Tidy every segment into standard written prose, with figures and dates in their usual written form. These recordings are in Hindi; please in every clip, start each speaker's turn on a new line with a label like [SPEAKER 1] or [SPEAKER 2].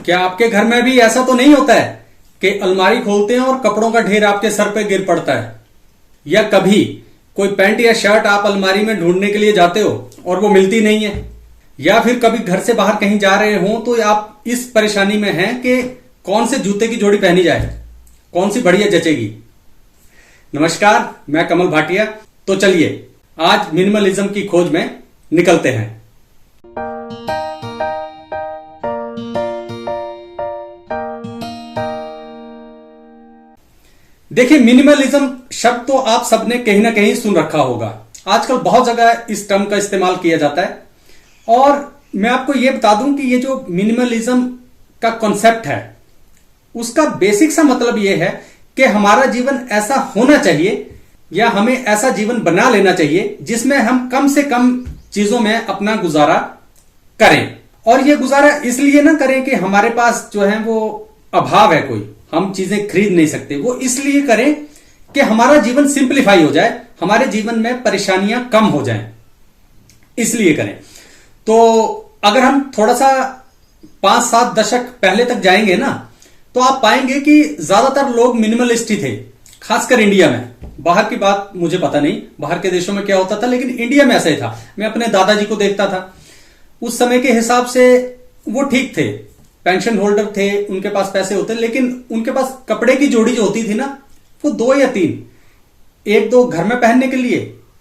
[SPEAKER 1] क्या आपके घर में भी ऐसा तो नहीं होता है कि अलमारी खोलते हैं और कपड़ों का ढेर आपके सर पे गिर पड़ता है? या कभी कोई पैंट या शर्ट आप अलमारी में ढूंढने के लिए जाते हो और वो मिलती नहीं है? या फिर कभी घर से बाहर कहीं जा रहे हो तो आप इस परेशानी में हैं कि कौन से जूते की जोड़ी पहनी जाए, कौन सी बढ़िया जचेगी? नमस्कार, मैं कमल भाटिया। तो चलिए आज मिनिमलिज्म की खोज में निकलते हैं। देखिए, मिनिमलिज्म शब्द तो आप सबने कहीं ना कहीं सुन रखा होगा। आजकल बहुत जगह इस टर्म का इस्तेमाल किया जाता है और मैं आपको यह बता दूं कि ये जो मिनिमलिज्म का कॉन्सेप्ट है उसका बेसिक सा मतलब यह है कि हमारा जीवन ऐसा होना चाहिए या हमें ऐसा जीवन बना लेना चाहिए जिसमें हम कम से कम चीजों में अपना गुजारा करें। और ये गुजारा इसलिए ना करें कि हमारे पास जो है वो अभाव है, कोई हम चीजें खरीद नहीं सकते। वो इसलिए करें कि हमारा जीवन सिंप्लीफाई हो जाए, हमारे जीवन में परेशानियां कम हो जाएं, इसलिए करें। तो अगर हम थोड़ा सा 5-7 दशक पहले तक जाएंगे ना तो आप पाएंगे कि ज्यादातर लोग मिनिमलिस्ट ही थे, खासकर इंडिया में। बाहर की बात मुझे पता नहीं बाहर के देशों में क्या होता था, लेकिन इंडिया में ऐसा ही था। मैं अपने दादाजी को देखता था, उस समय के हिसाब से वो ठीक थे, पेंशन होल्डर थे, उनके पास पैसे होते, लेकिन उनके पास कपड़े की जोड़ी जो होती थी ना वो 2 या 3, 1-2 घर में पहनने के लिए,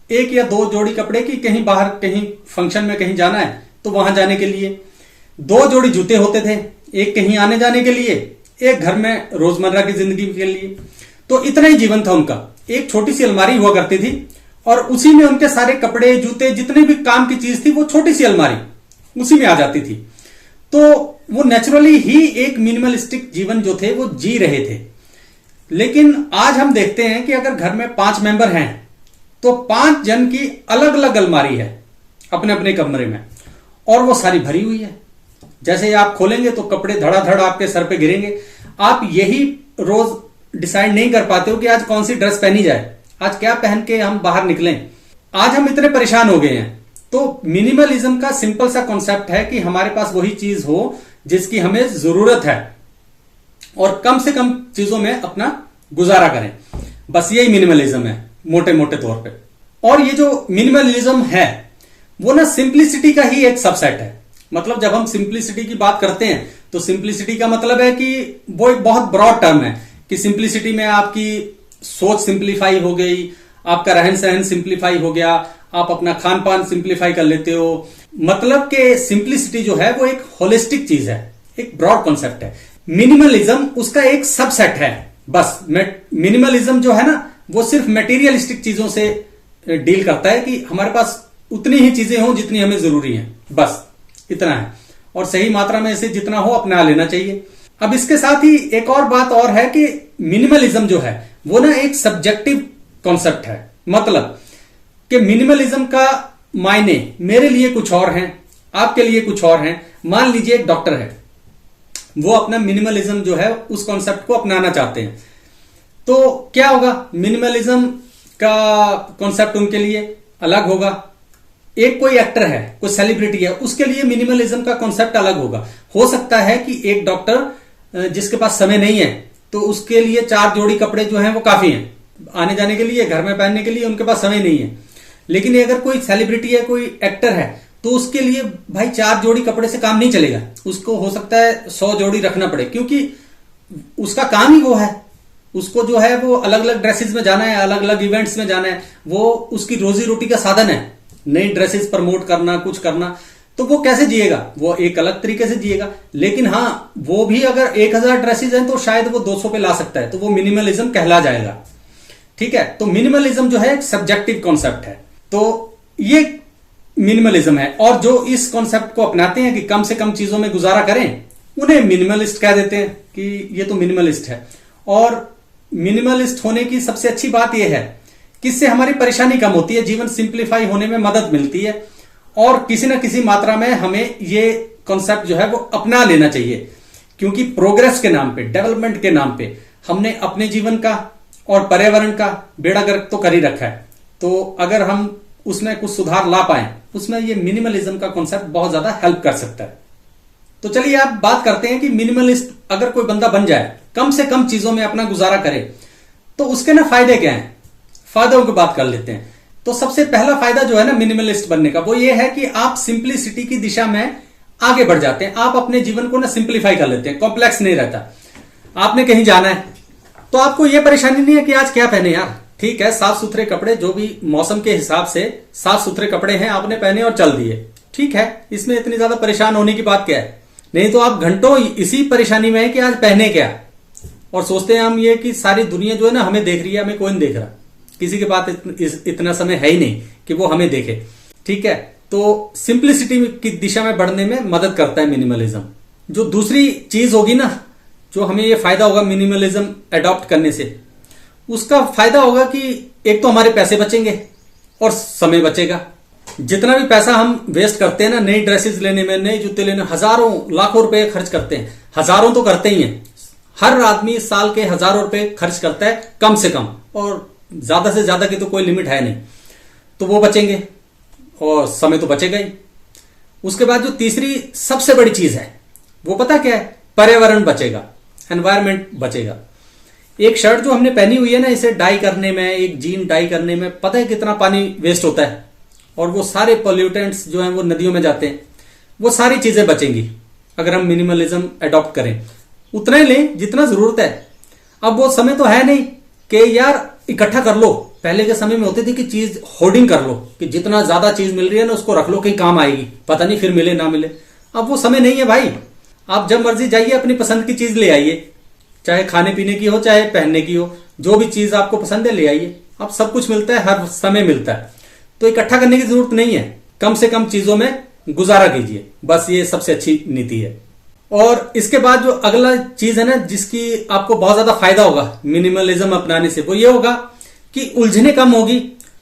[SPEAKER 1] 1 या 2 जोड़ी कपड़े की, कहीं बाहर कहीं फंक्शन में कहीं जाना है तो वहां जाने के लिए, 2 जोड़ी जूते होते थे, एक कहीं आने जाने के लिए, एक घर में रोजमर्रा की जिंदगी के लिए। तो इतना ही जीवन था उनका। एक छोटी सी अलमारी हुआ करती थी और उसी में उनके सारे कपड़े, जूते, जितने भी काम की चीज थी वो छोटी सी अलमारी उसी में आ जाती थी। तो वो नेचुरली ही एक मिनिमलिस्टिक जीवन जो थे वो जी रहे थे। लेकिन आज हम देखते हैं कि अगर घर में 5 मेंबर हैं तो 5 जन की अलग अलग अलमारी है अपने अपने कमरे में और वो सारी भरी हुई है। जैसे ही आप खोलेंगे तो कपड़े धड़ाधड़ आपके सर पे गिरेंगे। आप यही रोज डिसाइड नहीं कर पाते हो कि आज कौन सी ड्रेस पहनी जाए, आज क्या पहन के हम बाहर निकलें। आज हम इतने परेशान हो गए हैं। तो मिनिमलिज्म का सिंपल सा कॉन्सेप्ट है कि हमारे पास वही चीज हो जिसकी हमें जरूरत है और कम से कम चीजों में अपना गुजारा करें। बस यही मिनिमलिज्म है मोटे मोटे तौर पे। और ये जो मिनिमलिज्म है वो ना सिंप्लिसिटी का ही एक सबसेट है। मतलब जब हम सिंप्लिसिटी की बात करते हैं तो सिंप्लिसिटी का मतलब है कि वो एक बहुत ब्रॉड टर्म है कि सिंप्लिसिटी में आपकी सोच सिंप्लीफाई हो गई, आपका रहन सहन सिंप्लीफाई हो गया, आप अपना खान पान सिंप्लीफाई कर लेते हो। मतलब कि सिंप्लिसिटी जो है वो एक होलिस्टिक चीज है, एक ब्रॉड कॉन्सेप्ट है। मिनिमलिज्म उसका एक सबसेट है। बस मिनिमलिज्म जो है ना वो सिर्फ मटेरियलिस्टिक चीजों से डील करता है कि हमारे पास उतनी ही चीजें हों जितनी हमें जरूरी है, बस इतना है। और सही मात्रा में इसे जितना हो अपना लेना चाहिए। अब इसके साथ ही एक और बात और है कि मिनिमलिज्म जो है वो ना एक सब्जेक्टिव कॉन्सेप्ट है। मतलब कि मिनिमलिज्म का मायने मेरे लिए कुछ और हैं, आपके लिए कुछ और हैं। मान लीजिए एक डॉक्टर है, वो अपना मिनिमलिज्म जो है उस कॉन्सेप्ट को अपनाना चाहते हैं, तो क्या होगा? मिनिमलिज्म का कॉन्सेप्ट उनके लिए अलग होगा। एक कोई एक्टर है, कोई सेलिब्रिटी है, उसके लिए मिनिमलिज्म का कॉन्सेप्ट अलग होगा। हो सकता है कि एक डॉक्टर जिसके पास समय नहीं है तो उसके लिए 4 जोड़ी कपड़े जो हैं वो काफी हैं आने जाने के लिए, घर में पहनने के लिए, उनके पास समय नहीं है। लेकिन अगर कोई सेलिब्रिटी है, कोई एक्टर है, तो उसके लिए भाई 4 जोड़ी कपड़े से काम नहीं चलेगा। उसको हो सकता है 100 जोड़ी रखना पड़े, क्योंकि उसका काम ही वो है। उसको जो है वो अलग अलग ड्रेसेस में जाना है, अलग अलग इवेंट्स में जाना है, वो उसकी रोजी रोटी का साधन है। नई ड्रेसेस प्रमोट करना, कुछ करना, तो वो कैसे जिएगा? वो एक अलग तरीके से जिएगा। लेकिन हाँ, वो भी अगर 1000 ड्रेसेस हैं तो शायद वो 200 पे ला सकता है, तो वो मिनिमलिज्म कहला जाएगा। ठीक है, तो मिनिमलिज्म जो है एक सब्जेक्टिव कॉन्सेप्ट है। तो ये मिनिमलिज्म है। और जो इस कॉन्सेप्ट को अपनाते हैं कि कम से कम चीजों में गुजारा करें, उन्हें मिनिमलिस्ट कह देते हैं कि ये तो मिनिमलिस्ट है। और मिनिमलिस्ट होने की सबसे अच्छी बात यह है कि इससे हमारी परेशानी कम होती है, जीवन सिंप्लीफाई होने में मदद मिलती है। और किसी न किसी मात्रा में हमें ये कॉन्सेप्ट जो है वो अपना लेना चाहिए, क्योंकि प्रोग्रेस के नाम पे, डेवलपमेंट के नाम पे हमने अपने जीवन का और पर्यावरण का बेड़ा गर्क तो कर ही रखा है। तो अगर हम उसमें कुछ सुधार ला पाए, उसमें ये मिनिमलिज्म का कॉन्सेप्ट बहुत ज्यादा हेल्प कर सकता है। तो चलिए आप बात करते हैं कि मिनिमलिस्ट अगर कोई बंदा बन जाए, कम से कम चीजों में अपना गुजारा करे, तो उसके ना फायदे क्या हैं। फायदों की बात कर लेते हैं। तो सबसे पहला फायदा जो है ना मिनिमलिस्ट बनने का, वो ये है कि आप सिंप्लिसिटी की दिशा में आगे बढ़ जाते हैं। आप अपने जीवन को ना सिंप्लीफाई कर लेते हैं, कॉम्प्लेक्स नहीं रहता। आपने कहीं जाना है तो आपको यह परेशानी नहीं है कि आज क्या पहने यार। ठीक है, साफ सुथरे कपड़े, जो भी मौसम के हिसाब से साफ सुथरे कपड़े हैं आपने पहने और चल दिए, ठीक है, इसमें इतनी ज्यादा परेशान होने की बात क्या है। नहीं तो आप घंटों इसी परेशानी में है कि आज पहने क्या, और सोचते हैं हम ये कि सारी दुनिया जो है ना हमें देख रही है, हमें कोई नहीं देख रहा। किसी के पास इतना समय है ही नहीं कि वो हमें देखे। ठीक है, तो सिंप्लिसिटी की दिशा में बढ़ने में मदद करता है मिनिमलिज्म। जो दूसरी चीज होगी ना, जो हमें ये फायदा होगा मिनिमलिज्म अडॉप्ट करने से, उसका फायदा होगा कि एक तो हमारे पैसे बचेंगे और समय बचेगा। जितना भी पैसा हम वेस्ट करते हैं ना नई ड्रेसेस लेने में, नए जूते लेने, हजारों लाखों रुपए खर्च करते हैं, हजारों तो करते ही हैं। हर आदमी साल के हजारों रुपए खर्च करता है कम से कम, और ज्यादा से ज्यादा की तो कोई लिमिट है नहीं। तो वो बचेंगे और समय तो बचेगा ही। उसके बाद जो तीसरी सबसे बड़ी चीज है वो पता क्या है, पर्यावरण बचेगा, एनवायरमेंट बचेगा। एक शर्ट जो हमने पहनी हुई है ना, इसे डाई करने में, एक जीन डाई करने में पता है कितना पानी वेस्ट होता है, और वो सारे पोल्यूटेंट्स जो हैं वो नदियों में जाते हैं। वो सारी चीजें बचेंगी अगर हम मिनिमलिज्म अडॉप्ट करें। उतना ही लें जितना जरूरत है। अब वो समय तो है नहीं कि यार इकट्ठा कर लो। पहले के समय में होती थी कि चीज होर्डिंग कर लो, कि जितना ज्यादा चीज मिल रही है ना उसको रख लो, कहीं काम आएगी, पता नहीं फिर मिले ना मिले। अब वो समय नहीं है भाई। आप जब मर्जी जाइए अपनी पसंद की चीज ले आइए, चाहे खाने पीने की हो चाहे पहनने की हो, जो भी चीज आपको पसंद है ले आइए। अब सब कुछ मिलता है, हर समय मिलता है, तो इकट्ठा करने की जरूरत नहीं है। कम से कम चीजों में गुजारा कीजिए, बस ये सबसे अच्छी नीति है। और इसके बाद जो अगला चीज है ना जिसकी आपको बहुत ज्यादा फायदा होगा मिनिमलिज्म अपनाने से, वो ये होगा कि उलझने कम होगी।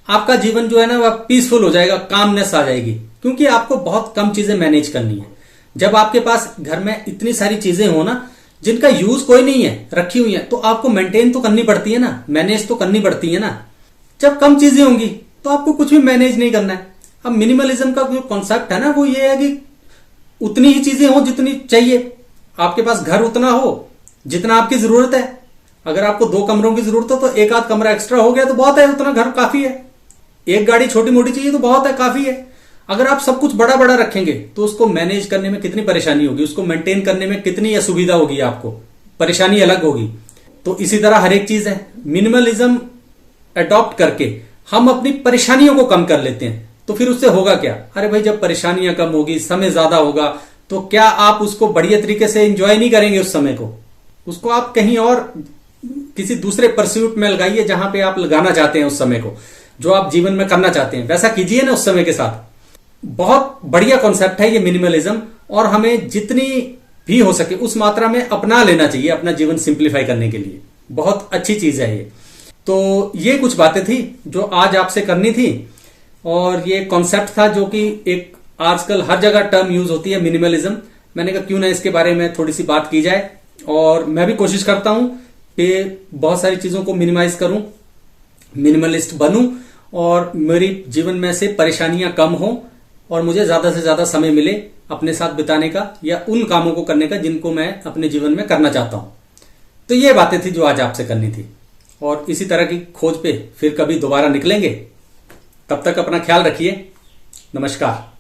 [SPEAKER 1] आपका जीवन जो है ना वह पीसफुल हो जाएगा, कामनेस आ जाएगी, क्योंकि आपको बहुत कम चीजें मैनेज करनी है। जब आपके पास घर में इतनी सारी चीजें हो ना जिनका यूज कोई नहीं है, रखी हुई है, तो आपको मेंटेन तो करनी पड़ती है ना, मैनेज तो करनी पड़ती है ना। जब कम चीजें होंगी तो आपको कुछ भी मैनेज नहीं करना है। अब मिनिमलिज्म का जो कॉन्सेप्ट है ना वो ये है कि उतनी ही चीजें हो जितनी चाहिए। आपके पास घर उतना हो जितना आपकी जरूरत है। अगर आपको 2 कमरों की जरूरत हो तो एक आध कमरा एक्स्ट्रा हो गया तो बहुत है, उतना घर काफी है। एक गाड़ी छोटी मोटी चाहिए तो बहुत है, काफी है। अगर आप सब कुछ बड़ा बड़ा रखेंगे तो उसको मैनेज करने में कितनी परेशानी होगी, उसको मेंटेन करने में कितनी असुविधा होगी, आपको परेशानी अलग होगी। तो इसी तरह हर एक चीज है, मिनिमलिज्म अडॉप्ट करके हम अपनी परेशानियों को कम कर लेते हैं। तो फिर उससे होगा क्या, अरे भाई जब परेशानियां कम होगी, समय ज्यादा होगा, तो क्या आप उसको बढ़िया तरीके से एंजॉय नहीं करेंगे उस समय को? उसको आप कहीं और किसी दूसरे परस्यूट में लगाइए जहां पे आप लगाना चाहते हैं उस समय को, जो आप जीवन में करना चाहते हैं वैसा कीजिए ना उस समय के साथ। बहुत बढ़िया कॉन्सेप्ट है ये मिनिमलिज्म, और हमें जितनी भी हो सके उस मात्रा में अपना लेना चाहिए अपना जीवन सिंप्लीफाई करने के लिए। बहुत अच्छी चीज है ये। तो ये कुछ बातें थी जो आज आपसे करनी थी, और ये कॉन्सेप्ट था जो कि एक आजकल हर जगह टर्म यूज होती है मिनिमलिज्म। मैंने कहा क्यों ना इसके बारे में थोड़ी सी बात की जाए, और मैं भी कोशिश करता हूं कि बहुत सारी चीजों को मिनिमाइज करूं, मिनिमलिस्ट बनूं, और मेरी जीवन में से परेशानियां कम हो और मुझे ज्यादा से ज्यादा समय मिले अपने साथ बिताने का या उन कामों को करने का जिनको मैं अपने जीवन में करना चाहता हूं। तो ये बातें थी जो आज आपसे करनी थी, और इसी तरह की खोज पे फिर कभी दोबारा निकलेंगे। तब तक अपना ख्याल रखिए। नमस्कार।